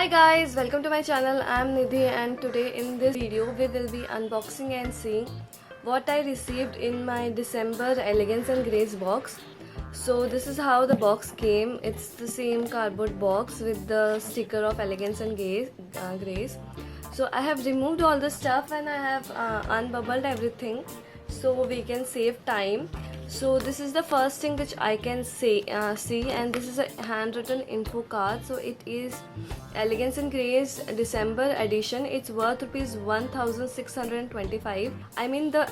Hi guys, welcome to my channel. I am Nidhi and today in this video we will be unboxing and seeing what I received in my December Elegance and Grace box. So this is how the box came. It's the same cardboard box with the sticker of Elegance and Grace. So I have removed all the stuff and I have unbubbled everything so we can save time. So this is the first thing which I can see, and this is a handwritten info card. So it is Elegance and Grace December edition. It's worth rupees 1625. I mean the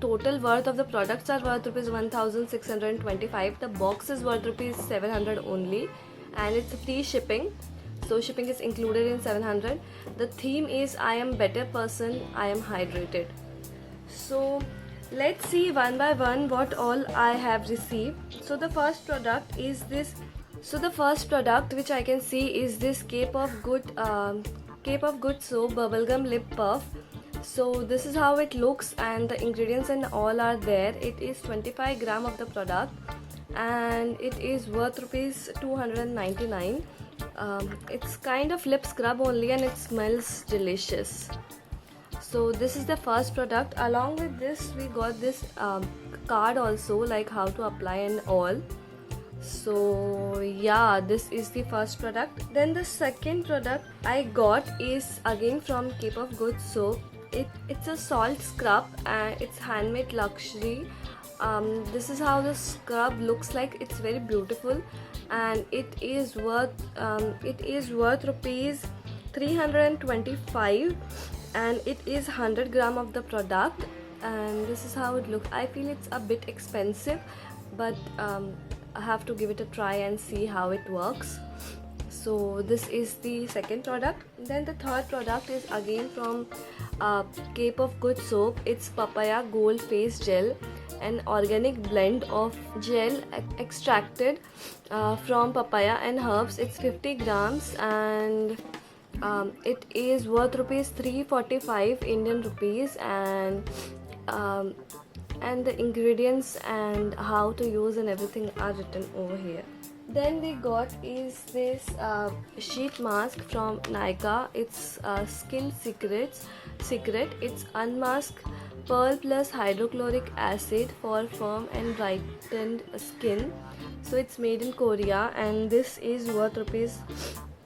total worth of the products are worth rupees 1625. The box is worth rupees 700 only, and it's free shipping. So shipping is included in 700. The theme is I am better person, I am hydrated. So let's see one by one what all I have received. So the first product is this. So the first product which I can see is this Cape of Good soap bubblegum lip puff. So this is how it looks, and the ingredients and all are there. It is 25 gram of the product, and it is worth rupees 299. It's kind of lip scrub only, and it smells delicious. So this is the first product. Along with this we got this card also, like how to apply and all. So yeah, this is the first product. Then the second product I got is again from Cape of Good soap. It's a salt scrub and it's handmade luxury. This is how the scrub looks like. It's very beautiful, and it is worth rupees 325, and it is 100 gram of the product. And this is how it looks. I feel it's a bit expensive, but I have to give it a try and see how it works. So this is the second product. Then the third product is again from Cape of Good soap. It's Papaya Face Gel, an organic blend of gel extracted from papaya and herbs. It's 50 grams, and it is worth rupees 345 Indian rupees, and the ingredients and how to use and everything are written over here. Then we got is this sheet mask from Nykaa. It's Skin Secret. It's unmasked pearl plus hydrochloric acid for firm and brightened skin. So it's made in Korea, and this is worth rupees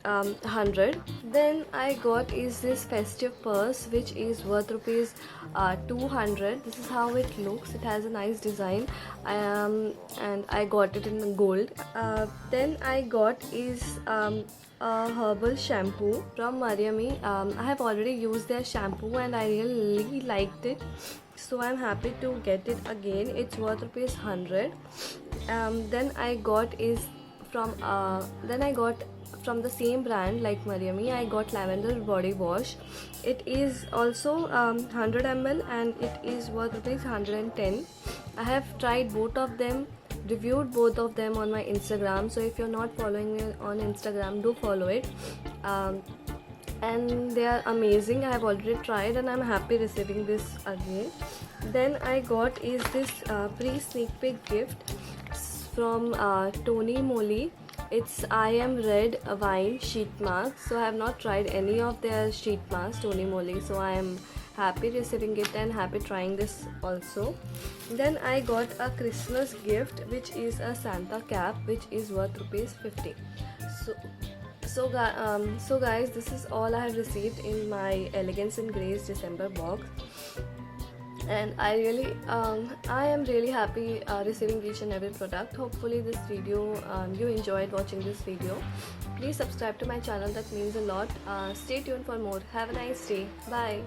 100. Then I got is this festive purse, which is worth rupees 200. This is how it looks. It has a nice design, and I got it in gold. Then I got is a herbal shampoo from Mariami. I have already used their shampoo and I really liked it, so I'm happy to get it again. It's worth rupees 100. Then I got from the same brand like Mariami, I got lavender body wash. It is also 100 ml and it is worth rupees 110. I have tried both of them, reviewed both of them on my Instagram. So if you're not following me on Instagram, do follow it. And they are amazing. I have already tried and I'm happy receiving this again. Then I got is this pre-sneak peek gift from Tony Moly. It's I Am Red Wine sheet mask. So I have not tried any of their sheet masks, Tony Moly, so I am happy receiving it and happy trying this also. Then I got a Christmas gift, which is a Santa cap, which is worth rupees 50. So guys, this is all I have received in my Elegance and Grace December box, and I am really happy receiving each and every product. Hopefully this video, you enjoyed watching this video. Please subscribe to my channel, that means a lot. Stay tuned for more. Have a nice day. Bye.